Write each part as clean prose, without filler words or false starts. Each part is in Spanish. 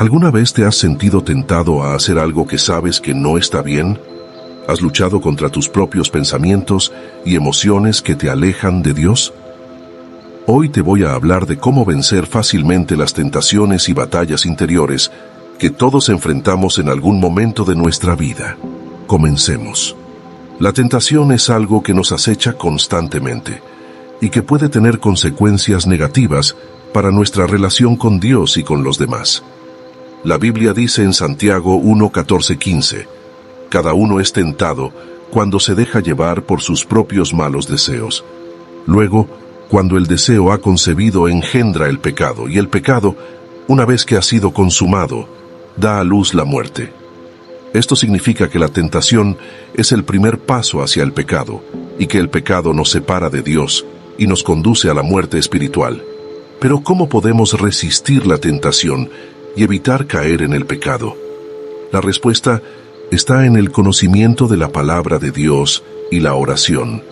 ¿Alguna vez te has sentido tentado a hacer algo que sabes que no está bien? ¿Has luchado contra tus propios pensamientos y emociones que te alejan de Dios? Hoy te voy a hablar de cómo vencer fácilmente las tentaciones y batallas interiores que todos enfrentamos en algún momento de nuestra vida. Comencemos. La tentación es algo que nos acecha constantemente y que puede tener consecuencias negativas para nuestra relación con Dios y con los demás. La Biblia dice en Santiago 1:14-15, cada uno es tentado cuando se deja llevar por sus propios malos deseos. Luego, cuando el deseo ha concebido, engendra el pecado, y el pecado, una vez que ha sido consumado, da a luz la muerte. Esto significa que la tentación es el primer paso hacia el pecado, y que el pecado nos separa de Dios y nos conduce a la muerte espiritual. Pero ¿cómo podemos resistir la tentación y evitar caer en el pecado? La respuesta está en el conocimiento de la palabra de Dios y la oración.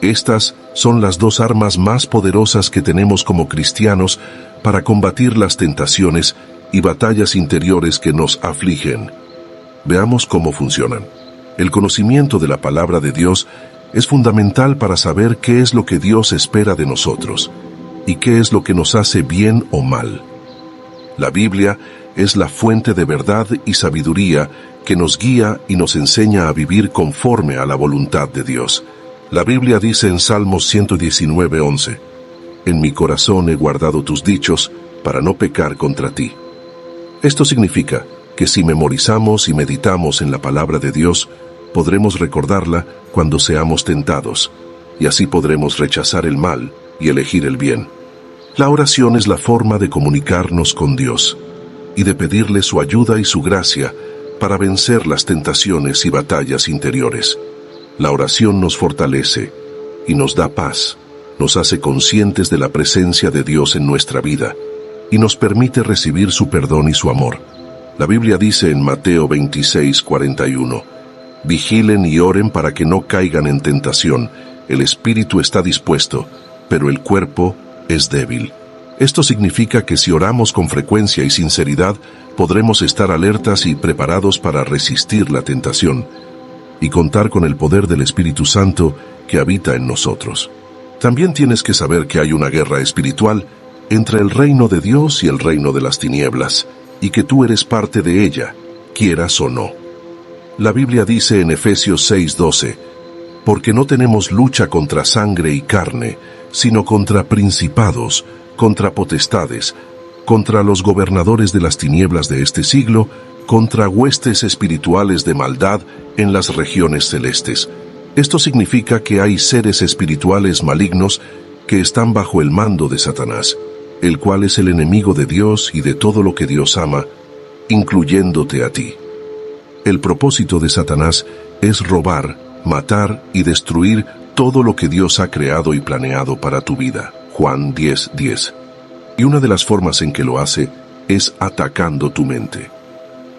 Estas son las dos armas más poderosas que tenemos como cristianos para combatir las tentaciones y batallas interiores que nos afligen. Veamos cómo funcionan. El conocimiento de la palabra de Dios es fundamental para saber qué es lo que Dios espera de nosotros y qué es lo que nos hace bien o mal. La Biblia es la fuente de verdad y sabiduría que nos guía y nos enseña a vivir conforme a la voluntad de Dios. La Biblia dice en Salmos 119:11, «En mi corazón he guardado tus dichos para no pecar contra ti». Esto significa que si memorizamos y meditamos en la palabra de Dios, podremos recordarla cuando seamos tentados, y así podremos rechazar el mal y elegir el bien. La oración es la forma de comunicarnos con Dios y de pedirle su ayuda y su gracia para vencer las tentaciones y batallas interiores. La oración nos fortalece y nos da paz, nos hace conscientes de la presencia de Dios en nuestra vida y nos permite recibir su perdón y su amor. La Biblia dice en Mateo 26:41, «Vigilen y oren para que no caigan en tentación. El espíritu está dispuesto, pero el cuerpo es débil». Esto significa que si oramos con frecuencia y sinceridad, podremos estar alertas y preparados para resistir la tentación y contar con el poder del Espíritu Santo que habita en nosotros. También tienes que saber que hay una guerra espiritual entre el reino de Dios y el reino de las tinieblas, y que tú eres parte de ella, quieras o no. La Biblia dice en Efesios 6:12, «Porque no tenemos lucha contra sangre y carne, sino contra principados, contra potestades, contra los gobernadores de las tinieblas de este siglo, contra huestes espirituales de maldad en las regiones celestes». Esto significa que hay seres espirituales malignos que están bajo el mando de Satanás, el cual es el enemigo de Dios y de todo lo que Dios ama, incluyéndote a ti. El propósito de Satanás es robar, matar y destruir todo lo que Dios ha creado y planeado para tu vida. Juan 10:10. Y una de las formas en que lo hace es atacando tu mente.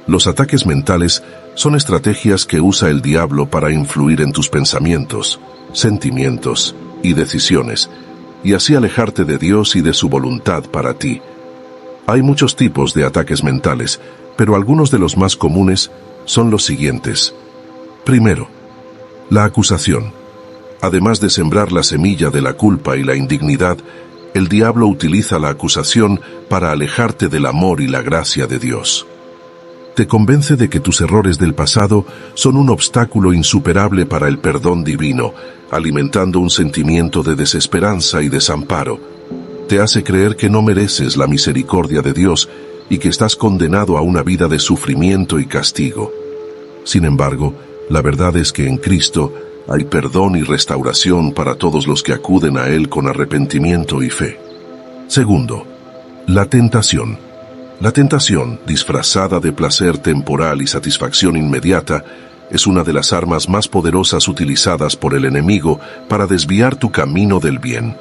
Los ataques mentales son estrategias que usa el diablo para influir en tus pensamientos, sentimientos y decisiones, y así alejarte de Dios y de su voluntad para ti. Hay muchos tipos de ataques mentales, pero algunos de los más comunes son los siguientes. Primero, la acusación. Además de sembrar la semilla de la culpa y la indignidad, el diablo utiliza la acusación para alejarte del amor y la gracia de Dios. Te convence de que tus errores del pasado son un obstáculo insuperable para el perdón divino, alimentando un sentimiento de desesperanza y desamparo. Te hace creer que no mereces la misericordia de Dios y que estás condenado a una vida de sufrimiento y castigo. Sin embargo, la verdad es que en Cristo hay perdón y restauración para todos los que acuden a Él con arrepentimiento y fe. Segundo, la tentación. La tentación, disfrazada de placer temporal y satisfacción inmediata, es una de las armas más poderosas utilizadas por el enemigo para desviar tu camino del bien.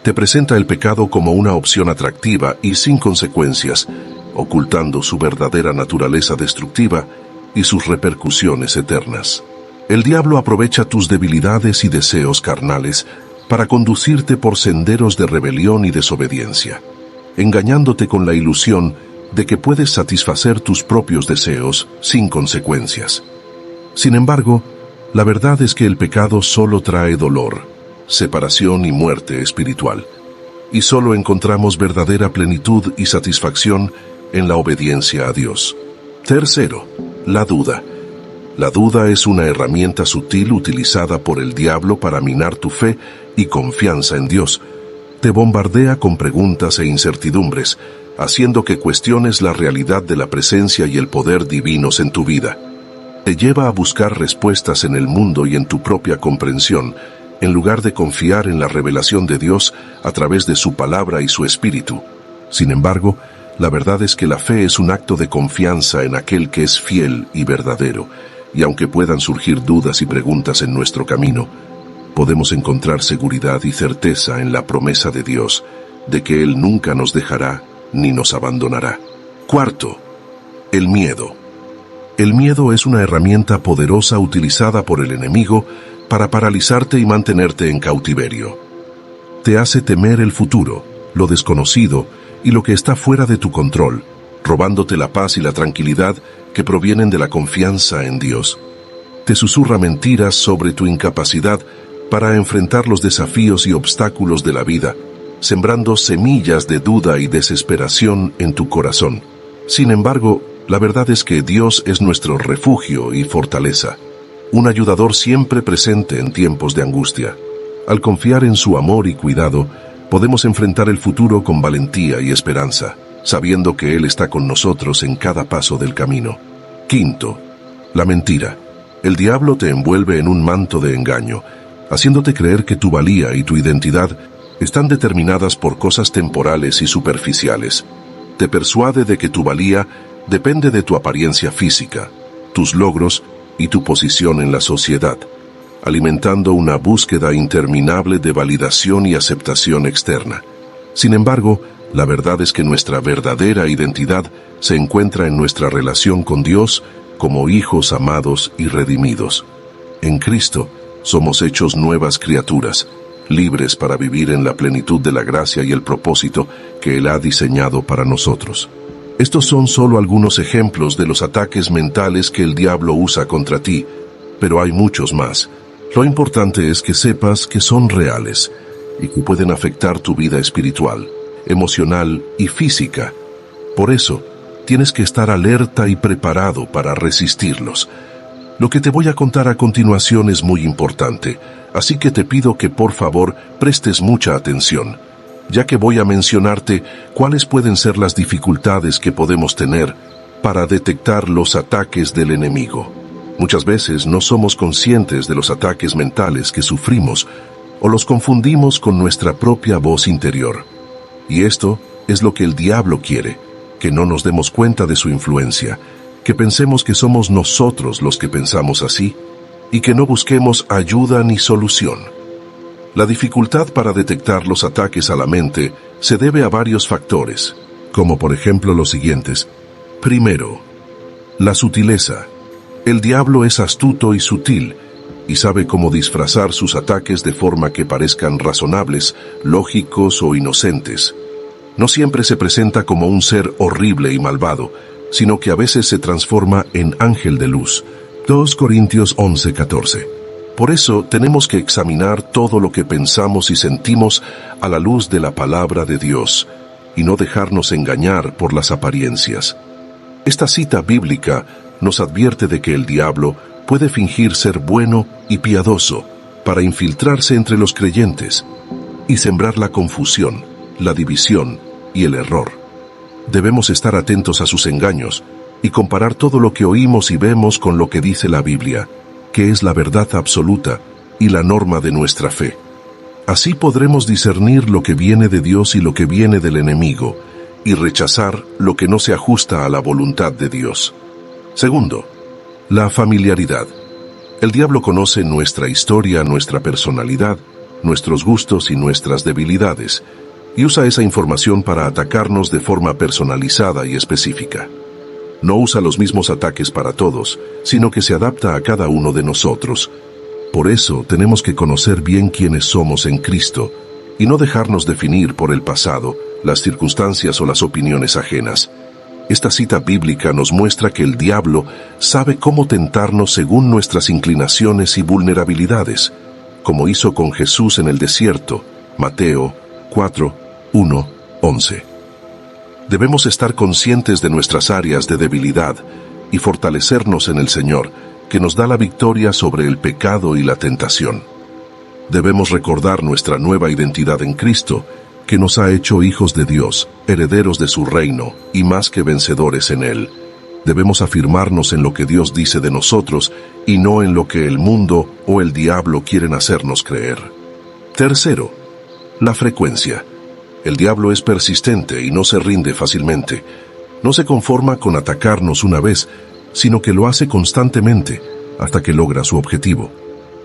Te presenta el pecado como una opción atractiva y sin consecuencias, ocultando su verdadera naturaleza destructiva y sus repercusiones eternas. El diablo aprovecha tus debilidades y deseos carnales para conducirte por senderos de rebelión y desobediencia, engañándote con la ilusión de que puedes satisfacer tus propios deseos sin consecuencias. Sin embargo, la verdad es que el pecado solo trae dolor, separación y muerte espiritual, y solo encontramos verdadera plenitud y satisfacción en la obediencia a Dios. Tercero, la duda. La duda es una herramienta sutil utilizada por el diablo para minar tu fe y confianza en Dios. Te bombardea con preguntas e incertidumbres, haciendo que cuestiones la realidad de la presencia y el poder divinos en tu vida. Te lleva a buscar respuestas en el mundo y en tu propia comprensión, en lugar de confiar en la revelación de Dios a través de su palabra y su espíritu. Sin embargo, la verdad es que la fe es un acto de confianza en aquel que es fiel y verdadero, y aunque puedan surgir dudas y preguntas en nuestro camino, podemos encontrar seguridad y certeza en la promesa de Dios, de que Él nunca nos dejará ni nos abandonará. Cuarto, el miedo. El miedo es una herramienta poderosa utilizada por el enemigo para paralizarte y mantenerte en cautiverio. Te hace temer el futuro, lo desconocido y lo que está fuera de tu control, robándote la paz y la tranquilidad que provienen de la confianza en Dios. Te susurra mentiras sobre tu incapacidad para enfrentar los desafíos y obstáculos de la vida, sembrando semillas de duda y desesperación en tu corazón. Sin embargo, la verdad es que Dios es nuestro refugio y fortaleza, un ayudador siempre presente en tiempos de angustia. Al confiar en su amor y cuidado, podemos enfrentar el futuro con valentía y esperanza, sabiendo que Él está con nosotros en cada paso del camino. Quinto, la mentira. El diablo te envuelve en un manto de engaño, haciéndote creer que tu valía y tu identidad están determinadas por cosas temporales y superficiales. Te persuade de que tu valía depende de tu apariencia física, tus logros y tu posición en la sociedad, alimentando una búsqueda interminable de validación y aceptación externa. Sin embargo, la verdad es que nuestra verdadera identidad se encuentra en nuestra relación con Dios como hijos amados y redimidos. En Cristo somos hechos nuevas criaturas, libres para vivir en la plenitud de la gracia y el propósito que Él ha diseñado para nosotros. Estos son solo algunos ejemplos de los ataques mentales que el diablo usa contra ti, pero hay muchos más. Lo importante es que sepas que son reales y que pueden afectar tu vida espiritual, emocional y física. Por eso, tienes que estar alerta y preparado para resistirlos. Lo que te voy a contar a continuación es muy importante, así que te pido que por favor prestes mucha atención, ya que voy a mencionarte cuáles pueden ser las dificultades que podemos tener para detectar los ataques del enemigo. Muchas veces no somos conscientes de los ataques mentales que sufrimos o los confundimos con nuestra propia voz interior. Y esto es lo que el diablo quiere, que no nos demos cuenta de su influencia, que pensemos que somos nosotros los que pensamos así y que no busquemos ayuda ni solución. La dificultad para detectar los ataques a la mente se debe a varios factores, como por ejemplo los siguientes. Primero, la sutileza. El diablo es astuto y sutil, y sabe cómo disfrazar sus ataques de forma que parezcan razonables, lógicos o inocentes. No siempre se presenta como un ser horrible y malvado, sino que a veces se transforma en ángel de luz. 2 Corintios 11:14. Por eso tenemos que examinar todo lo que pensamos y sentimos a la luz de la palabra de Dios, y no dejarnos engañar por las apariencias. Esta cita bíblica nos advierte de que el diablo puede fingir ser bueno y piadoso para infiltrarse entre los creyentes y sembrar la confusión, la división y el error. Debemos estar atentos a sus engaños y comparar todo lo que oímos y vemos con lo que dice la Biblia, que es la verdad absoluta y la norma de nuestra fe. Así podremos discernir lo que viene de Dios y lo que viene del enemigo, y rechazar lo que no se ajusta a la voluntad de Dios. Segundo, la familiaridad. El diablo conoce nuestra historia, nuestra personalidad, nuestros gustos y nuestras debilidades, y usa esa información para atacarnos de forma personalizada y específica. No usa los mismos ataques para todos, sino que se adapta a cada uno de nosotros. Por eso tenemos que conocer bien quiénes somos en Cristo y no dejarnos definir por el pasado, las circunstancias o las opiniones ajenas. Esta cita bíblica nos muestra que el diablo sabe cómo tentarnos según nuestras inclinaciones y vulnerabilidades, como hizo con Jesús en el desierto, Mateo 4, 1, 11. Debemos estar conscientes de nuestras áreas de debilidad y fortalecernos en el Señor, que nos da la victoria sobre el pecado y la tentación. Debemos recordar nuestra nueva identidad en Cristo, que nos ha hecho hijos de Dios, herederos de su reino y más que vencedores en Él. Debemos afirmarnos en lo que Dios dice de nosotros y no en lo que el mundo o el diablo quieren hacernos creer. Tercero, la frecuencia. El diablo es persistente y no se rinde fácilmente. No se conforma con atacarnos una vez, sino que lo hace constantemente hasta que logra su objetivo.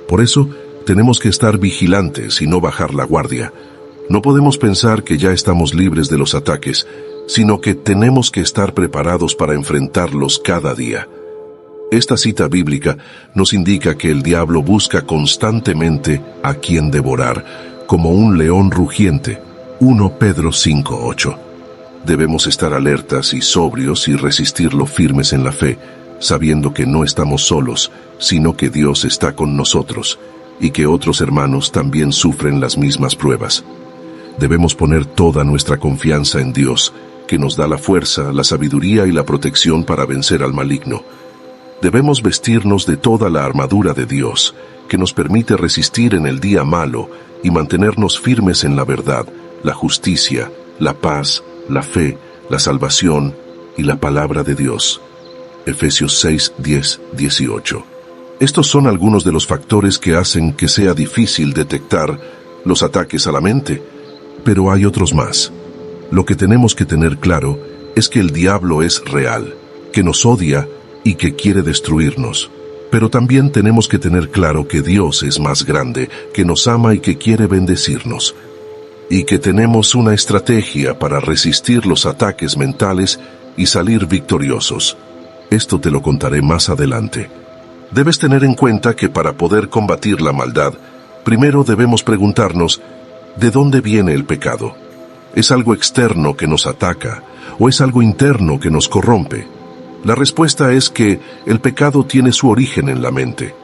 Por eso, tenemos que estar vigilantes y no bajar la guardia. No podemos pensar que ya estamos libres de los ataques, sino que tenemos que estar preparados para enfrentarlos cada día. Esta cita bíblica nos indica que el diablo busca constantemente a quien devorar, como un león rugiente. 1 Pedro 5:8. Debemos estar alertas y sobrios y resistirlo firmes en la fe, sabiendo que no estamos solos, sino que Dios está con nosotros, y que otros hermanos también sufren las mismas pruebas. Debemos poner toda nuestra confianza en Dios, que nos da la fuerza, la sabiduría y la protección para vencer al maligno. Debemos vestirnos de toda la armadura de Dios, que nos permite resistir en el día malo y mantenernos firmes en la verdad, la justicia, la paz, la fe, la salvación y la palabra de Dios. Efesios 6, 10, 18. Estos son algunos de los factores que hacen que sea difícil detectar los ataques a la mente, pero hay otros más. Lo que tenemos que tener claro es que el diablo es real, que nos odia y que quiere destruirnos. Pero también tenemos que tener claro que Dios es más grande, que nos ama y que quiere bendecirnos. Y que tenemos una estrategia para resistir los ataques mentales y salir victoriosos. Esto te lo contaré más adelante. Debes tener en cuenta que para poder combatir la maldad, primero debemos preguntarnos, ¿de dónde viene el pecado? ¿Es algo externo que nos ataca o es algo interno que nos corrompe? La respuesta es que el pecado tiene su origen en la mente.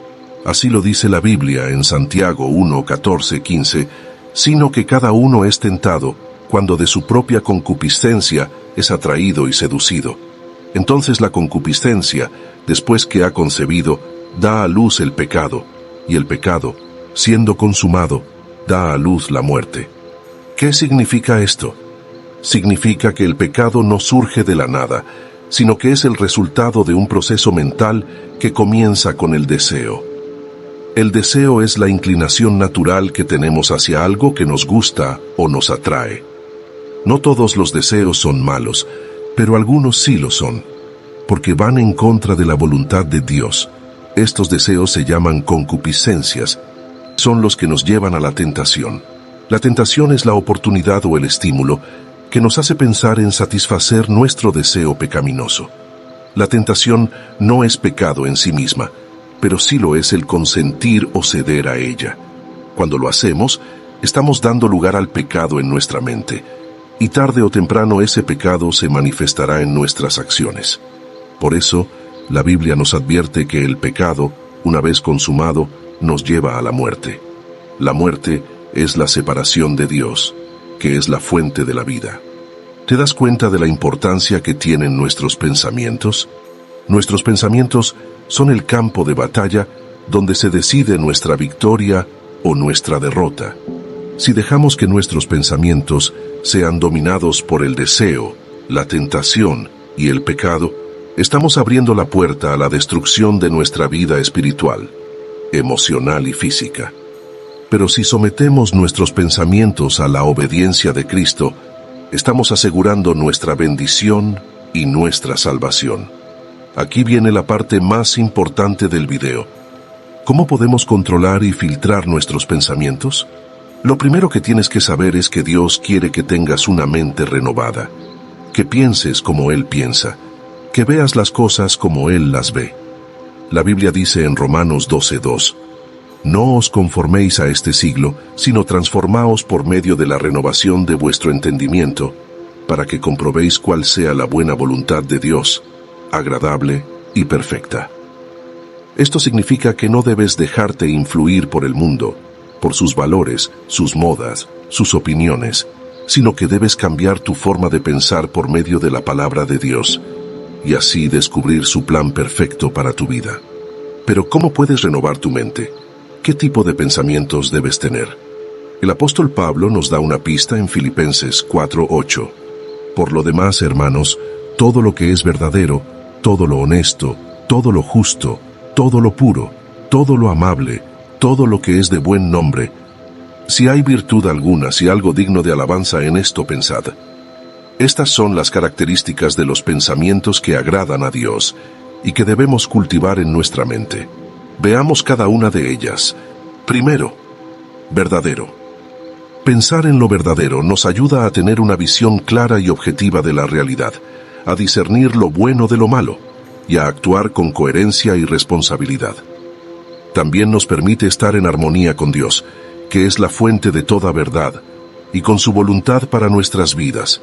Así lo dice la Biblia en Santiago 1, 14, 15, sino que cada uno es tentado cuando de su propia concupiscencia es atraído y seducido. Entonces la concupiscencia, después que ha concebido, da a luz el pecado, y el pecado, siendo consumado, da a luz la muerte. ¿Qué significa esto? Significa que el pecado no surge de la nada, sino que es el resultado de un proceso mental que comienza con el deseo. El deseo es la inclinación natural que tenemos hacia algo que nos gusta o nos atrae. No todos los deseos son malos, pero algunos sí lo son, porque van en contra de la voluntad de Dios. Estos deseos se llaman concupiscencias. Son los que nos llevan a la tentación. La tentación es la oportunidad o el estímulo que nos hace pensar en satisfacer nuestro deseo pecaminoso. La tentación no es pecado en sí misma, pero sí lo es el consentir o ceder a ella. Cuando lo hacemos, estamos dando lugar al pecado en nuestra mente, y tarde o temprano ese pecado se manifestará en nuestras acciones. Por eso, la Biblia nos advierte que el pecado, una vez consumado, nos lleva a la muerte. La muerte es la separación de Dios, que es la fuente de la vida. ¿Te das cuenta de la importancia que tienen nuestros pensamientos? Nuestros pensamientos son el campo de batalla donde se decide nuestra victoria o nuestra derrota. Si dejamos que nuestros pensamientos sean dominados por el deseo, la tentación y el pecado, estamos abriendo la puerta a la destrucción de nuestra vida espiritual, emocional y física. Pero si sometemos nuestros pensamientos a la obediencia de Cristo, estamos asegurando nuestra bendición y nuestra salvación. Aquí viene la parte más importante del video. ¿Cómo podemos controlar y filtrar nuestros pensamientos? Lo primero que tienes que saber es que Dios quiere que tengas una mente renovada, que pienses como Él piensa, que veas las cosas como Él las ve. La Biblia dice en Romanos 12:2, «No os conforméis a este siglo, sino transformaos por medio de la renovación de vuestro entendimiento, para que comprobéis cuál sea la buena voluntad de Dios, agradable y perfecta. Esto significa que no debes dejarte influir por el mundo, por sus valores, sus modas, sus opiniones, sino que debes cambiar tu forma de pensar por medio de la palabra de Dios, y así descubrir su plan perfecto para tu vida. Pero ¿cómo puedes renovar tu mente? ¿Qué tipo de pensamientos debes tener? El apóstol Pablo nos da una pista en Filipenses 4:8. Por lo demás, hermanos, todo lo que es verdadero, todo lo honesto, todo lo justo, todo lo puro, todo lo amable, todo lo que es de buen nombre, si hay virtud alguna, si algo digno de alabanza, en esto pensad. Estas son las características de los pensamientos que agradan a Dios y que debemos cultivar en nuestra mente. Veamos cada una de ellas. Primero, verdadero. Pensar en lo verdadero nos ayuda a tener una visión clara y objetiva de la realidad, a discernir lo bueno de lo malo y a actuar con coherencia y responsabilidad. También nos permite estar en armonía con Dios, que es la fuente de toda verdad, y con su voluntad para nuestras vidas.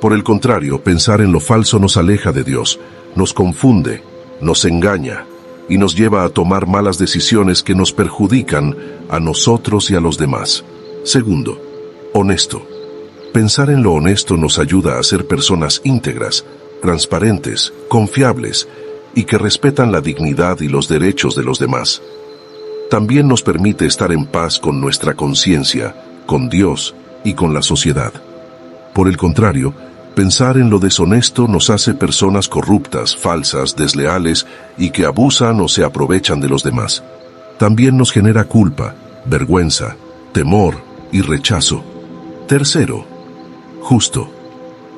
Por el contrario, pensar en lo falso nos aleja de Dios, nos confunde, nos engaña y nos lleva a tomar malas decisiones que nos perjudican a nosotros y a los demás. Segundo, honesto. Pensar en lo honesto nos ayuda a ser personas íntegras, transparentes, confiables y que respetan la dignidad y los derechos de los demás. También nos permite estar en paz con nuestra conciencia, con Dios y con la sociedad. Por el contrario, pensar en lo deshonesto nos hace personas corruptas, falsas, desleales y que abusan o se aprovechan de los demás. También nos genera culpa, vergüenza, temor y rechazo. Tercero, justo.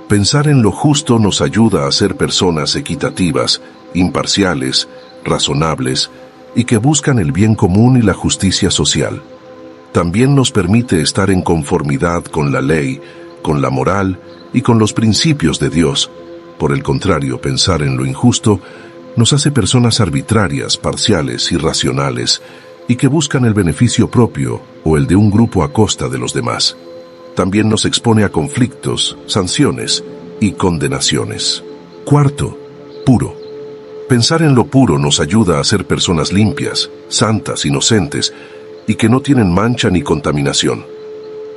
Pensar en lo justo nos ayuda a ser personas equitativas, imparciales, razonables y que buscan el bien común y la justicia social. También nos permite estar en conformidad con la ley, con la moral y con los principios de Dios. Por el contrario, pensar en lo injusto nos hace personas arbitrarias, parciales, irracionales y que buscan el beneficio propio o el de un grupo a costa de los demás. También nos expone a conflictos, sanciones y condenaciones. Cuarto, puro. Pensar en lo puro nos ayuda a ser personas limpias, santas, inocentes y que no tienen mancha ni contaminación.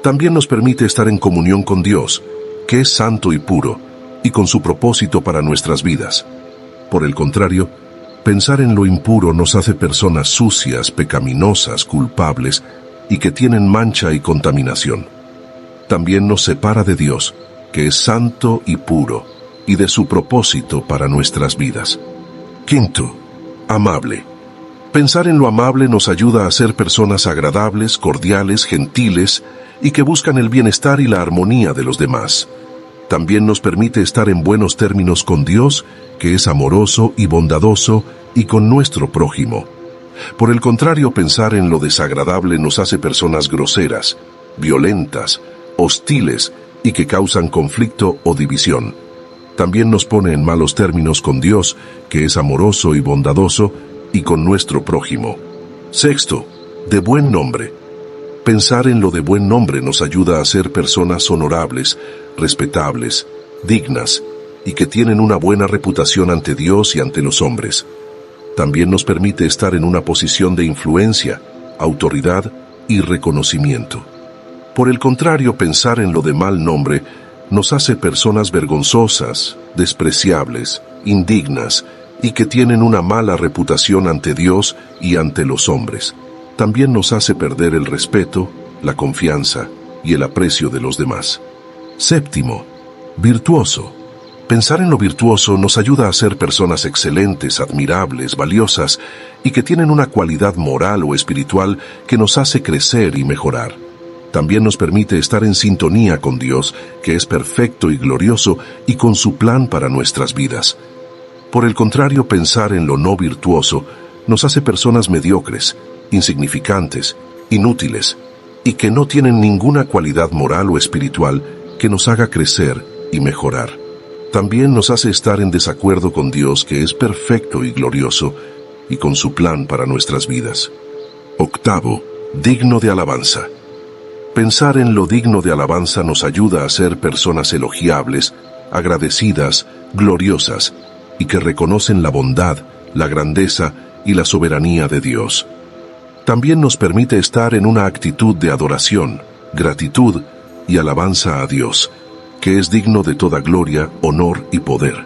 También nos permite estar en comunión con Dios, que es santo y puro, y con su propósito para nuestras vidas. Por el contrario, pensar en lo impuro nos hace personas sucias, pecaminosas, culpables y que tienen mancha y contaminación. También nos separa de Dios, que es santo y puro, y de su propósito para nuestras vidas. Quinto, amable. Pensar en lo amable nos ayuda a ser personas agradables, cordiales, gentiles y que buscan el bienestar y la armonía de los demás. También nos permite estar en buenos términos con Dios, que es amoroso y bondadoso, y con nuestro prójimo. Por el contrario, pensar en lo desagradable nos hace personas groseras, violentas, hostiles y que causan conflicto o división. También nos pone en malos términos con Dios, que es amoroso y bondadoso, y con nuestro prójimo. Sexto, de buen nombre. Pensar en lo de buen nombre nos ayuda a ser personas honorables, respetables, dignas, y que tienen una buena reputación ante Dios y ante los hombres. También nos permite estar en una posición de influencia, autoridad y reconocimiento. Por el contrario, pensar en lo de mal nombre nos hace personas vergonzosas, despreciables, indignas y que tienen una mala reputación ante Dios y ante los hombres. También nos hace perder el respeto, la confianza y el aprecio de los demás. Séptimo, virtuoso. Pensar en lo virtuoso nos ayuda a ser personas excelentes, admirables, valiosas y que tienen una cualidad moral o espiritual que nos hace crecer y mejorar. También nos permite estar en sintonía con Dios, que es perfecto y glorioso, y con su plan para nuestras vidas. Por el contrario, pensar en lo no virtuoso nos hace personas mediocres, insignificantes, inútiles, y que no tienen ninguna cualidad moral o espiritual que nos haga crecer y mejorar. También nos hace estar en desacuerdo con Dios, que es perfecto y glorioso, y con su plan para nuestras vidas. Octavo, digno de alabanza. Pensar en lo digno de alabanza nos ayuda a ser personas elogiables, agradecidas, gloriosas, y que reconocen la bondad, la grandeza y la soberanía de Dios. También nos permite estar en una actitud de adoración, gratitud y alabanza a Dios, que es digno de toda gloria, honor y poder.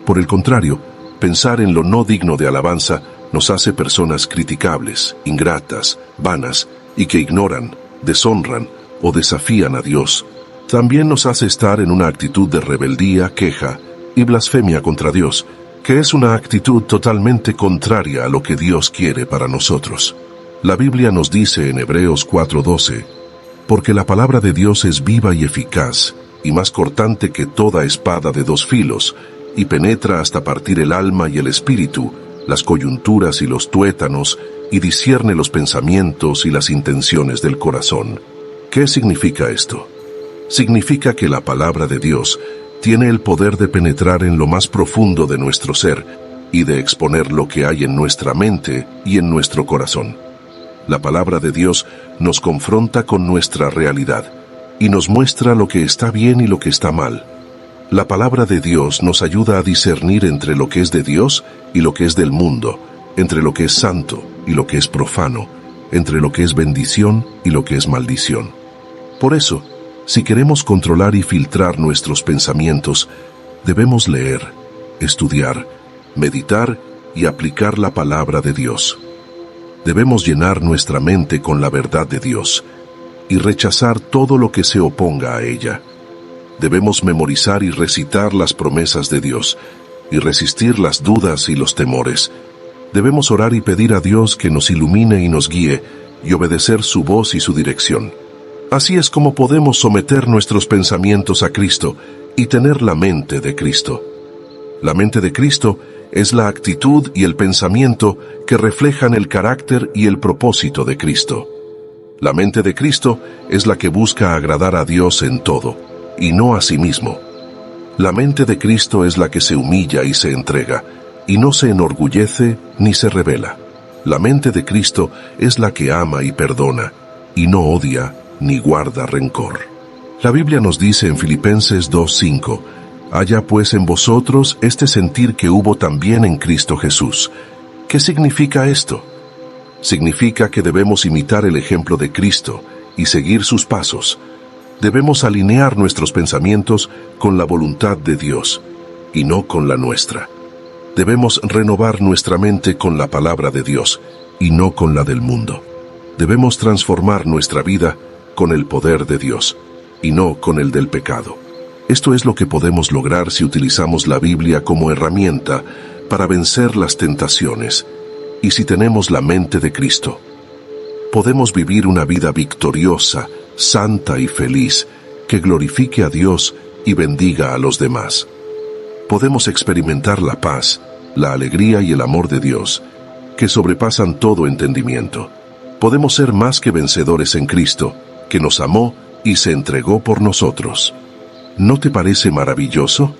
Por el contrario, pensar en lo no digno de alabanza nos hace personas criticables, ingratas, vanas y que ignoran, deshonran o desafían a Dios. También nos hace estar en una actitud de rebeldía, queja y blasfemia contra Dios, que es una actitud totalmente contraria a lo que Dios quiere para nosotros. La Biblia nos dice en Hebreos 4:12, porque la palabra de Dios es viva y eficaz, y más cortante que toda espada de dos filos, y penetra hasta partir el alma y el espíritu, las coyunturas y los tuétanos, y discierne los pensamientos y las intenciones del corazón. ¿Qué significa esto? Significa que la palabra de Dios tiene el poder de penetrar en lo más profundo de nuestro ser y de exponer lo que hay en nuestra mente y en nuestro corazón. La palabra de Dios nos confronta con nuestra realidad y nos muestra lo que está bien y lo que está mal. La palabra de Dios nos ayuda a discernir entre lo que es de Dios y lo que es del mundo, entre lo que es santo y lo que es profano, entre lo que es bendición y lo que es maldición. Por eso, si queremos controlar y filtrar nuestros pensamientos, debemos leer, estudiar, meditar y aplicar la palabra de Dios. Debemos llenar nuestra mente con la verdad de Dios y rechazar todo lo que se oponga a ella. Debemos memorizar y recitar las promesas de Dios y resistir las dudas y los temores. Debemos orar y pedir a Dios que nos ilumine y nos guíe y obedecer su voz y su dirección. Así es como podemos someter nuestros pensamientos a Cristo y tener la mente de Cristo. La mente de Cristo es la actitud y el pensamiento que reflejan el carácter y el propósito de Cristo. La mente de Cristo es la que busca agradar a Dios en todo, y no a sí mismo. La mente de Cristo es la que se humilla y se entrega, y no se enorgullece ni se rebela. La mente de Cristo es la que ama y perdona, y no odia ni guarda rencor. La Biblia nos dice en Filipenses 2:5, haya pues en vosotros este sentir que hubo también en Cristo Jesús. ¿Qué significa esto? Significa que debemos imitar el ejemplo de Cristo y seguir sus pasos. Debemos alinear nuestros pensamientos con la voluntad de Dios y no con la nuestra. Debemos renovar nuestra mente con la palabra de Dios y no con la del mundo. Debemos transformar nuestra vida con el poder de Dios y no con el del pecado. Esto es lo que podemos lograr si utilizamos la Biblia como herramienta para vencer las tentaciones y si tenemos la mente de Cristo. Podemos vivir una vida victoriosa, santa y feliz, que glorifique a Dios y bendiga a los demás. Podemos experimentar la paz, la alegría y el amor de Dios, que sobrepasan todo entendimiento. Podemos ser más que vencedores en Cristo, que nos amó y se entregó por nosotros. ¿No te parece maravilloso?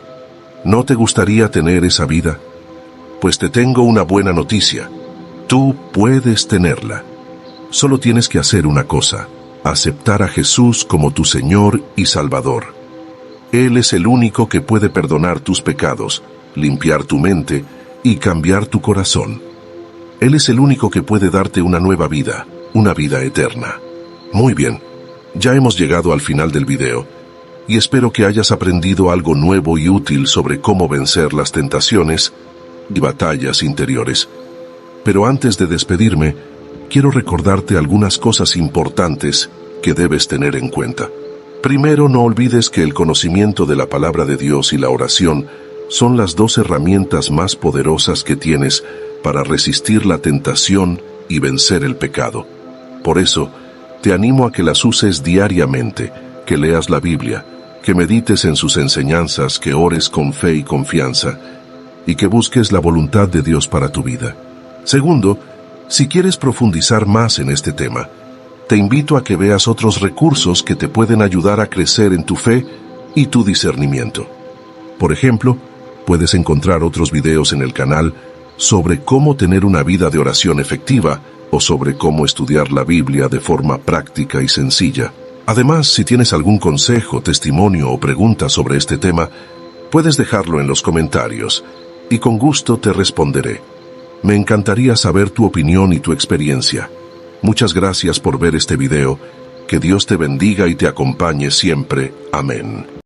¿No te gustaría tener esa vida? Pues te tengo una buena noticia. Tú puedes tenerla. Solo tienes que hacer una cosa: aceptar a Jesús como tu Señor y Salvador. Él es el único que puede perdonar tus pecados, limpiar tu mente y cambiar tu corazón. Él es el único que puede darte una nueva vida, una vida eterna. Muy bien, ya hemos llegado al final del video, y espero que hayas aprendido algo nuevo y útil sobre cómo vencer las tentaciones y batallas interiores. Pero antes de despedirme, quiero recordarte algunas cosas importantes que debes tener en cuenta. Primero, no olvides que el conocimiento de la palabra de Dios y la oración son las dos herramientas más poderosas que tienes para resistir la tentación y vencer el pecado. Por eso, te animo a que las uses diariamente, que leas la Biblia, que medites en sus enseñanzas, que ores con fe y confianza, y que busques la voluntad de Dios para tu vida. Segundo, si quieres profundizar más en este tema, te invito a que veas otros recursos que te pueden ayudar a crecer en tu fe y tu discernimiento. Por ejemplo, puedes encontrar otros videos en el canal sobre cómo tener una vida de oración efectiva o sobre cómo estudiar la Biblia de forma práctica y sencilla. Además, si tienes algún consejo, testimonio o pregunta sobre este tema, puedes dejarlo en los comentarios y con gusto te responderé. Me encantaría saber tu opinión y tu experiencia. Muchas gracias por ver este video. Que Dios te bendiga y te acompañe siempre. Amén.